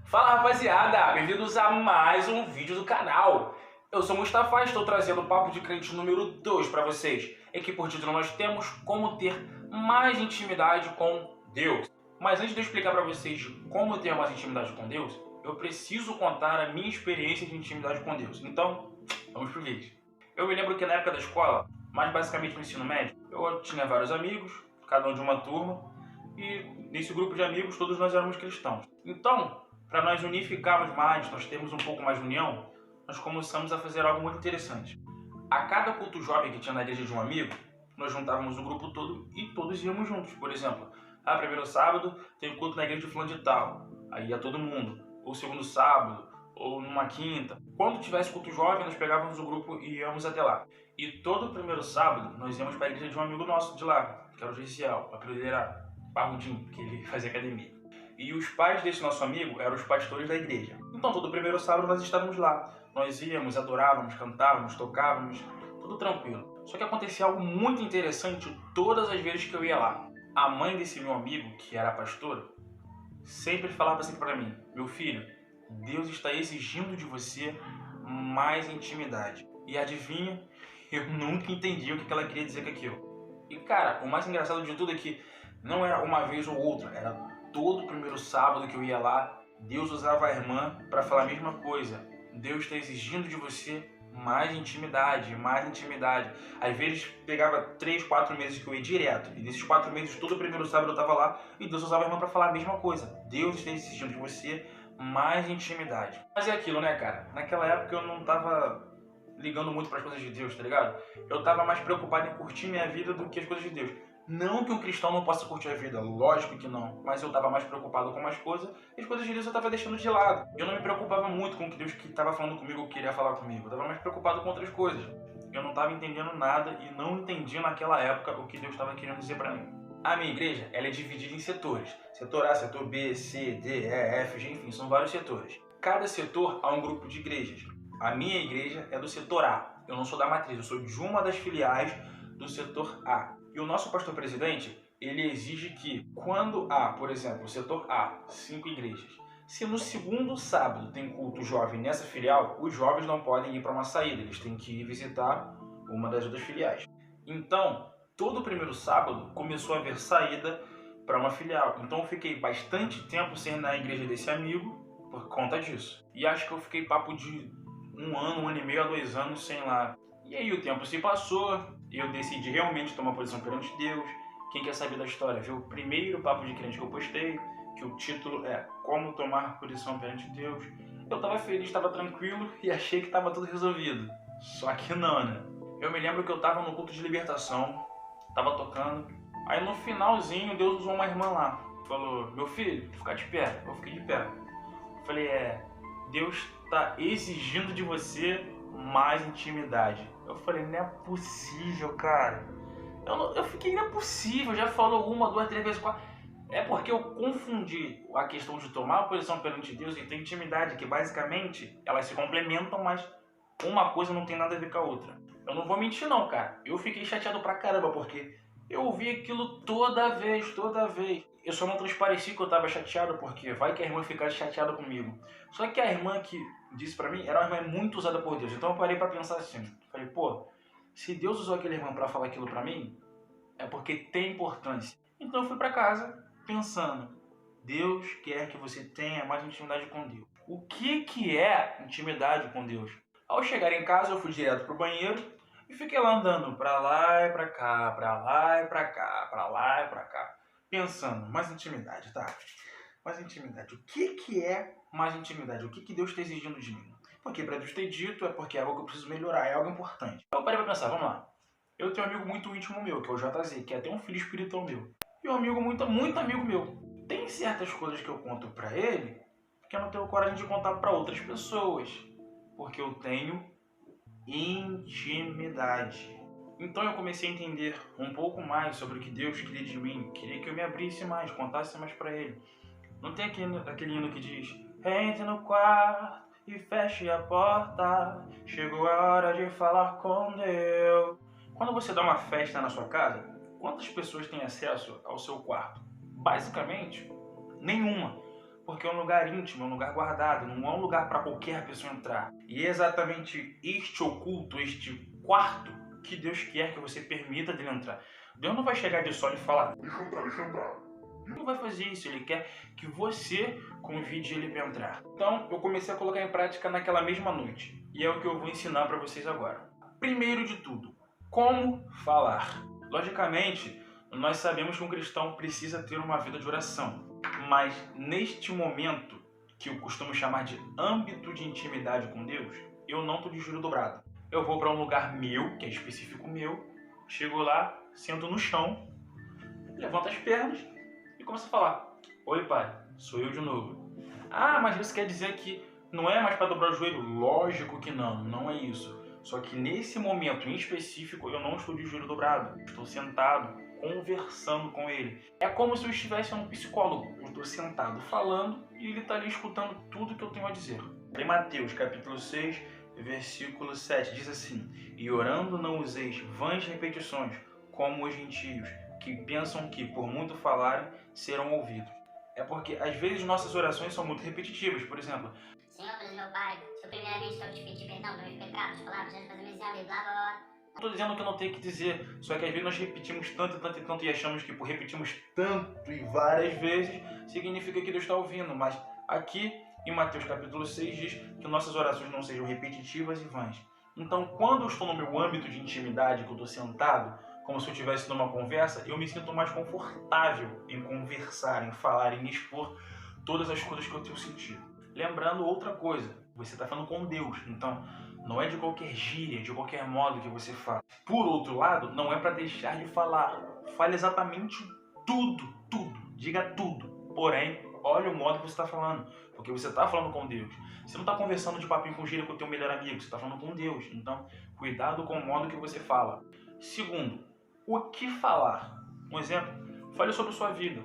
Fala rapaziada, bem-vindos a mais um vídeo do canal. Eu sou Mustafa e estou trazendo o Papo de Crente número 2 para vocês. Aqui por título nós temos como ter mais intimidade com Deus. Mas antes de eu explicar para vocês como ter mais intimidade com Deus, eu preciso contar a minha experiência de intimidade com Deus. Então, vamos pro vídeo. Eu me lembro que na época da escola, mais basicamente no ensino médio, eu tinha vários amigos, cada um de uma turma, e nesse grupo de amigos todos nós éramos cristãos. Então, para nós unificarmos mais, nós termos um pouco mais de união, nós começamos a fazer algo muito interessante. A cada culto jovem que tinha na igreja de um amigo, nós juntávamos o grupo todo e todos íamos juntos. Por exemplo, primeiro sábado tem culto na igreja de fulano de tal, aí ia todo mundo. Ou segundo sábado, ou numa quinta. Quando tivesse culto jovem, nós pegávamos o grupo e íamos até lá. E todo primeiro sábado, nós íamos para a igreja de um amigo nosso de lá, que era o Gessiel, a ele era parrudinho, que ele fazia academia. E os pais desse nosso amigo eram os pastores da igreja. Então todo primeiro sábado nós estávamos lá. Nós íamos, adorávamos, cantávamos, tocávamos, tudo tranquilo. Só que acontecia algo muito interessante todas as vezes que eu ia lá. A mãe desse meu amigo, que era pastora, sempre falava assim para mim: meu filho, Deus está exigindo de você mais intimidade. E adivinha, eu nunca entendi o que ela queria dizer com aquilo. E cara, o mais engraçado de tudo é que não era uma vez ou outra, era todo primeiro sábado que eu ia lá, Deus usava a irmã para falar a mesma coisa. Deus está exigindo de você mais intimidade, mais intimidade. Às vezes pegava 3, 4 meses que eu ia direto. E nesses 4 meses, todo primeiro sábado eu estava lá e Deus usava a irmã para falar a mesma coisa. Deus está exigindo de você mais intimidade. Mas é aquilo, né, cara? Naquela época eu não estava ligando muito para as coisas de Deus, tá ligado? Eu estava mais preocupado em curtir minha vida do que as coisas de Deus. Não que um cristão não possa curtir a vida, lógico que não. Mas eu estava mais preocupado com umas coisas e as coisas de Deus eu estava deixando de lado. Eu não me preocupava muito com o que Deus estava falando comigo, queria falar comigo. Eu estava mais preocupado com outras coisas. Eu não estava entendendo nada e não entendi naquela época o que Deus estava querendo dizer para mim. A minha igreja, ela é dividida em setores. Setor A, setor B, C, D, E, F, G, enfim, são vários setores. Cada setor há um grupo de igrejas. A minha igreja é do setor A. Eu não sou da matriz, eu sou de uma das filiais do setor A. E o nosso pastor presidente, ele exige que quando há, por exemplo, o setor A, 5 igrejas, se no segundo sábado tem culto jovem nessa filial, os jovens não podem ir para uma saída, eles têm que ir visitar uma das outras filiais. Então, todo primeiro sábado começou a haver saída para uma filial. Então eu fiquei bastante tempo sem ir na igreja desse amigo por conta disso. E acho que eu fiquei papo de 1 ano e meio a 2 anos sem ir lá. E aí o tempo se passou e eu decidi realmente tomar posição perante Deus. Quem quer saber da história, vê o primeiro Papo de Crente que eu postei, que o título é Como Tomar Posição Perante Deus. Eu estava feliz, estava tranquilo e achei que estava tudo resolvido. Só que não, né? Eu me lembro que eu estava no culto de libertação, estava tocando. Aí no finalzinho Deus usou uma irmã lá. Falou: meu filho, ficar de pé. Eu fiquei de pé. Falei: Deus está exigindo de você mais intimidade. Eu falei: não é possível, cara. Eu fiquei: não é possível. Já falou 1, 2, 3 vezes, 4. É porque eu confundi a questão de tomar a posição perante Deus e ter intimidade, que basicamente elas se complementam, mas uma coisa não tem nada a ver com a outra. Eu não vou mentir não, cara. Eu fiquei chateado pra caramba, porque eu ouvi aquilo toda vez, toda vez. Eu só não transpareci que eu tava chateado, porque vai que a irmã ficasse chateada comigo. Só que a irmã que disse pra mim era uma irmã muito usada por Deus. Então eu parei pra pensar assim. Falei: pô, se Deus usou aquele irmão pra falar aquilo pra mim, é porque tem importância. Então eu fui pra casa pensando: Deus quer que você tenha mais intimidade com Deus. O que é intimidade com Deus? Ao chegar em casa eu fui direto pro banheiro e fiquei lá andando pra lá e pra cá, pra lá e pra cá, pra lá e pra cá, pensando: mais intimidade, tá? Mais intimidade. O que é mais intimidade? O que Deus está exigindo de mim? Porque para Deus ter dito é porque é algo que eu preciso melhorar, é algo importante. Eu parei pra pensar: vamos lá. Eu tenho um amigo muito íntimo meu, que é o JZ, que é até um filho espiritual meu. E um amigo muito amigo meu. Tem certas coisas que eu conto pra ele que eu não tenho coragem de contar pra outras pessoas, porque eu tenho intimidade. Então eu comecei a entender um pouco mais sobre o que Deus queria de mim. Queria que eu me abrisse mais, contasse mais pra Ele. Não tem aquele hino que diz: entre no quarto e feche a porta, chegou a hora de falar com Deus. Quando você dá uma festa na sua casa, quantas pessoas têm acesso ao seu quarto? Basicamente, nenhuma. porque é um lugar íntimo, é um lugar guardado, não é um lugar para qualquer pessoa entrar. E é exatamente este oculto, este quarto, que Deus quer que você permita dele entrar. Deus não vai chegar de sol e falar, deixa eu entrar. Ele não vai fazer isso, ele quer que você convide ele para entrar. Então, eu comecei a colocar em prática naquela mesma noite. E é o que eu vou ensinar para vocês agora. Primeiro de tudo, como falar. Logicamente, nós sabemos que um cristão precisa ter uma vida de oração. Mas neste momento, que eu costumo chamar de âmbito de intimidade com Deus, eu não estou de joelho dobrado. Eu vou para um lugar meu, que é específico meu, chego lá, sento no chão, levanto as pernas e começo a falar. Oi, pai, sou eu de novo. Ah, mas isso quer dizer que não é mais para dobrar o joelho? Lógico que não, não é isso. Só que nesse momento em específico eu não estou de joelho dobrado. Estou sentado, conversando com ele. É como se eu estivesse um psicólogo. Eu estou sentado falando e ele está ali escutando tudo que eu tenho a dizer. Em Mateus capítulo 6, versículo 7, diz assim: E orando não useis vãs repetições, como os gentios, que pensam que, por muito falarem, serão ouvidos. É porque, às vezes, nossas orações são muito repetitivas. Por exemplo, Senhor, Deus meu Pai, se eu primeiramente quero te pedir perdão pelos meus pecados, palavras, gestos, fazendo blá, blá, blá. não estou dizendo que eu não tenho que dizer, só que às vezes nós repetimos tanto e tanto e tanto e achamos que por repetirmos tanto e várias vezes, significa que Deus está ouvindo. Mas aqui, em Mateus capítulo 6, diz que nossas orações não sejam repetitivas e vãs. Então, quando eu estou no meu âmbito de intimidade, que eu estou sentado, como se eu estivesse numa conversa, eu me sinto mais confortável em conversar, em falar, em expor todas as coisas que eu tenho sentido. Lembrando outra coisa, você está falando com Deus, então não é de qualquer gíria, de qualquer modo que você fala. Por outro lado, não é para deixar de falar. Fale exatamente tudo, diga tudo. Porém, olha o modo que você está falando, porque você está falando com Deus. Você não está conversando de papinho com gíria com o teu melhor amigo, você está falando com Deus. Então, cuidado com o modo que você fala. Segundo, o que falar? Um exemplo, fale sobre sua vida,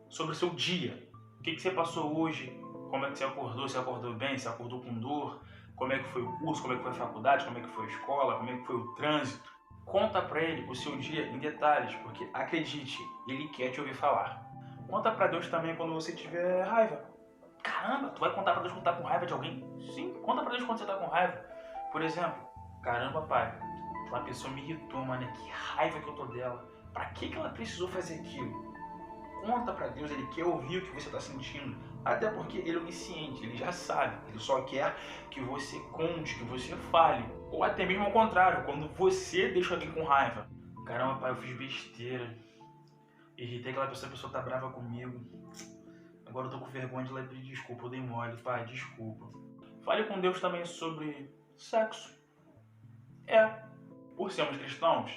sobre o seu dia. O que você passou hoje? Como é que você acordou? Se acordou bem? Se acordou com dor? Como é que foi o curso? Como é que foi a faculdade? Como é que foi a escola? Como é que foi o trânsito? Conta para ele o seu dia em detalhes, porque acredite, ele quer te ouvir falar. Conta para Deus também quando você tiver raiva. Caramba, tu vai contar para Deus quando tá com raiva de alguém? Sim, conta para Deus quando você tá com raiva. Por exemplo, caramba, pai, aquela pessoa me irritou, mano, que raiva que eu tô dela. Pra que ela precisou fazer aquilo? Conta pra Deus, ele quer ouvir o que você está sentindo. Até porque ele é onisciente, ele já sabe. Ele só quer que você conte, que você fale. Ou até mesmo ao contrário, quando você deixa alguém com raiva. Caramba, pai, eu fiz besteira. Irritei aquela pessoa, a pessoa tá brava comigo. Agora eu tô com vergonha de lá pedir desculpa, eu dei mole, pai, desculpa. Fale com Deus também sobre sexo. Por sermos cristãos,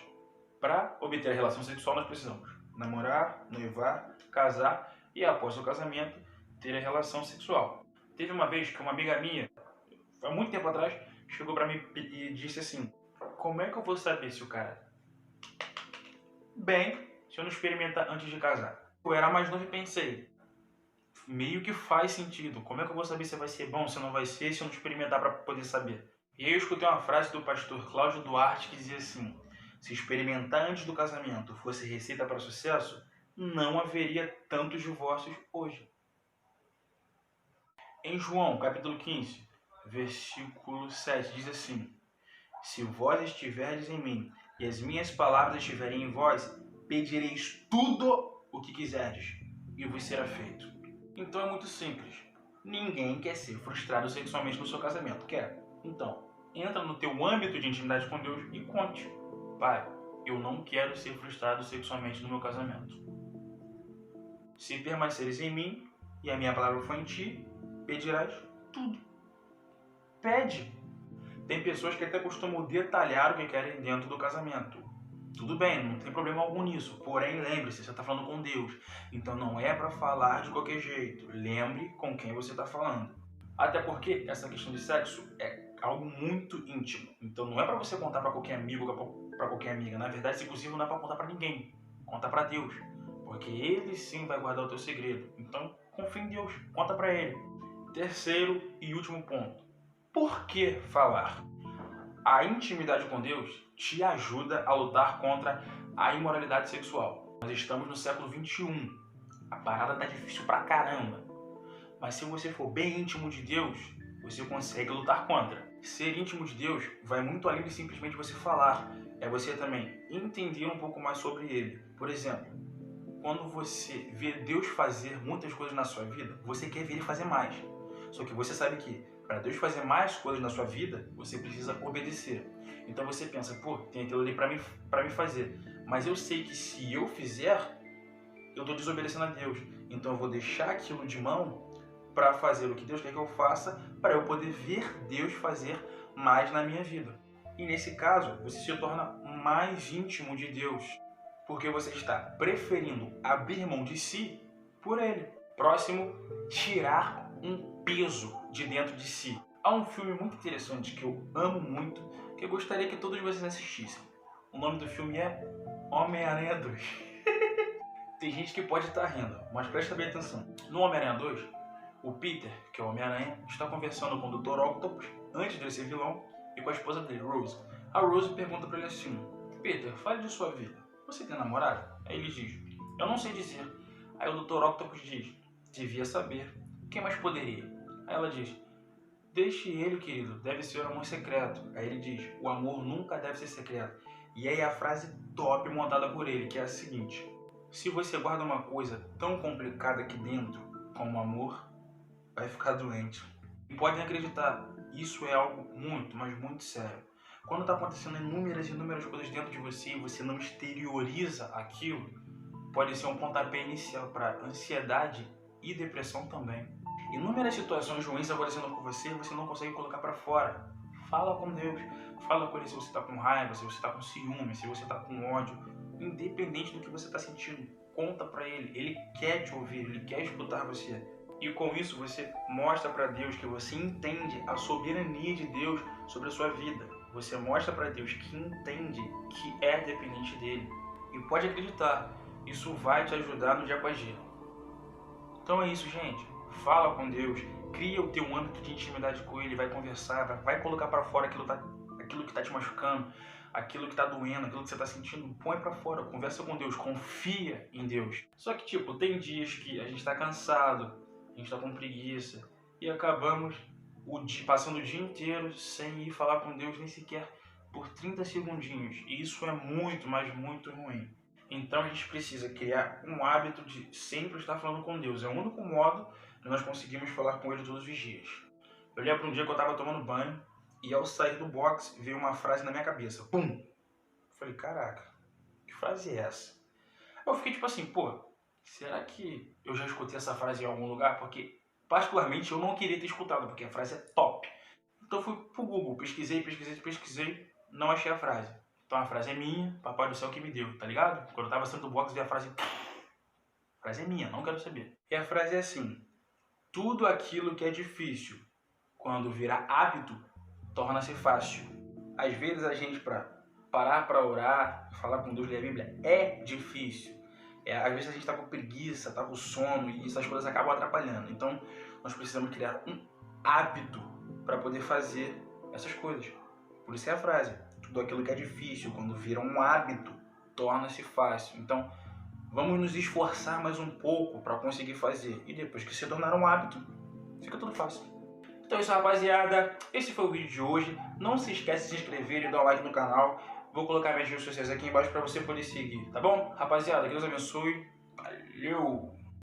para obter a relação sexual nós precisamos namorar, noivar, casar e após o casamento ter a relação sexual. Teve uma vez que uma amiga minha, há muito tempo atrás, chegou para mim e disse assim: como é que eu vou saber se o cara bem se eu não experimentar antes de casar? Eu era mais novo e pensei, meio que faz sentido. Como é que eu vou saber se vai ser bom, se não vai ser, se eu não experimentar para poder saber? E aí eu escutei uma frase do pastor Cláudio Duarte que dizia assim: se experimentar antes do casamento fosse receita para sucesso, não haveria tantos divórcios hoje. Em João, capítulo 15, versículo 7, diz assim: se vós estiverdes em mim e as minhas palavras estiverem em vós, pedireis tudo o que quiserdes e vos será feito. Então é muito simples. Ninguém quer ser frustrado sexualmente no seu casamento, quer? Então, entra no teu âmbito de intimidade com Deus e conte: pai, eu não quero ser frustrado sexualmente no meu casamento. Se permaneceres em mim e a minha palavra for em ti, pedirás tudo. Pede. Tem pessoas que até costumam detalhar o que querem dentro do casamento. Tudo bem, não tem problema algum nisso. Porém, lembre-se, você está falando com Deus. Então não é para falar de qualquer jeito. Lembre com quem você está falando. Até porque essa questão de sexo é algo muito íntimo. Então não é para você contar para qualquer amigo, para qualquer amiga. Na verdade, inclusive, não é para contar para ninguém. Conta para Deus. Porque Ele sim vai guardar o teu segredo. Então, confia em Deus. Conta para Ele. Terceiro e último ponto. Por que falar? A intimidade com Deus te ajuda a lutar contra a imoralidade sexual. Nós estamos no século XXI. A parada tá difícil pra caramba. Mas se você for bem íntimo de Deus, você consegue lutar contra. Ser íntimo de Deus vai muito além de simplesmente você falar. É você também entender um pouco mais sobre Ele. Por exemplo, quando você vê Deus fazer muitas coisas na sua vida, você quer ver Ele fazer mais. Só que você sabe que para Deus fazer mais coisas na sua vida, você precisa obedecer. Então você pensa, pô, tem aquilo ali para me fazer. Mas eu sei que se eu fizer, eu estou desobedecendo a Deus. Então eu vou deixar aquilo de mão para fazer o que Deus quer que eu faça, para eu poder ver Deus fazer mais na minha vida. E nesse caso, você se torna mais íntimo de Deus, porque você está preferindo abrir mão de si por Ele. Próximo, tirar um peso de dentro de si. Há um filme muito interessante que eu amo muito, que eu gostaria que todos vocês assistissem. O nome do filme é Homem-Aranha 2. Tem gente que pode estar rindo, mas presta bem atenção. No Homem-Aranha 2, o Peter, que é o Homem-Aranha, está conversando com o Dr. Octopus, antes de ele ser vilão, e com a esposa dele, Rose. A Rose pergunta para ele assim, Peter, fale de sua vida. Você tem namorada? Aí ele diz, eu não sei dizer. Aí o Dr. Octopus diz, devia saber. Quem mais poderia? Aí ela diz, deixe ele, querido, deve ser um amor secreto. Aí ele diz, o amor nunca deve ser secreto. E aí a frase top montada por ele, que é a seguinte, se você guarda uma coisa tão complicada aqui dentro, como amor, vai ficar doente. E podem acreditar, isso é algo muito, mas muito sério. Quando está acontecendo inúmeras coisas dentro de você e você não exterioriza aquilo, pode ser um pontapé inicial para ansiedade e depressão também. Inúmeras situações ruins acontecendo com você não consegue colocar para fora. Fala com Deus, fala com Ele se você está com raiva, se você está com ciúme, se você está com ódio. Independente do que você está sentindo, conta para Ele. Ele quer te ouvir, Ele quer escutar você. E com isso você mostra para Deus que você entende a soberania de Deus sobre a sua vida. Você mostra para Deus que entende que é dependente dEle. E pode acreditar, isso vai te ajudar no dia após dia. Então é isso, gente. Fala com Deus, cria o teu âmbito de intimidade com Ele, vai conversar, vai colocar para fora aquilo que está te machucando, aquilo que está doendo, aquilo que você está sentindo, põe para fora, conversa com Deus, confia em Deus. Só que tipo, tem dias que a gente está cansado, a gente está com preguiça e acabamos passando o dia inteiro sem ir falar com Deus nem sequer por 30 segundinhos. E isso é muito, mas muito ruim. Então a gente precisa criar um hábito de sempre estar falando com Deus. É o único modo que nós conseguimos falar com Ele todos os dias. Eu lembro um dia que eu estava tomando banho e ao sair do box veio uma frase na minha cabeça. Pum! Eu falei, caraca, que frase é essa? Eu fiquei tipo assim, pô, será que eu já escutei essa frase em algum lugar? Porque particularmente eu não queria ter escutado, porque a frase é top. Então eu fui pro Google, pesquisei, não achei a frase. Então a frase é minha, papai do céu que me deu, tá ligado? Quando eu tava saindo do box, vi a frase... A frase é minha, não quero saber. E a frase é assim, tudo aquilo que é difícil, quando virar hábito, torna-se fácil. Às vezes a gente, pra parar pra orar, falar com Deus, ler a Bíblia, é difícil. Às vezes a gente tá com preguiça, tá com sono e essas coisas acabam atrapalhando. Então nós precisamos criar um hábito para poder fazer essas coisas. Por isso é a frase, tudo aquilo que é difícil, quando vira um hábito, torna-se fácil. Então vamos nos esforçar mais um pouco para conseguir fazer. E depois que se tornar um hábito, fica tudo fácil. Então é isso, rapaziada. Esse foi o vídeo de hoje. Não se esquece de se inscrever e dar um like no canal. Vou colocar minhas redes sociais aqui embaixo para você poder seguir, tá bom? Rapaziada, que Deus abençoe. Valeu!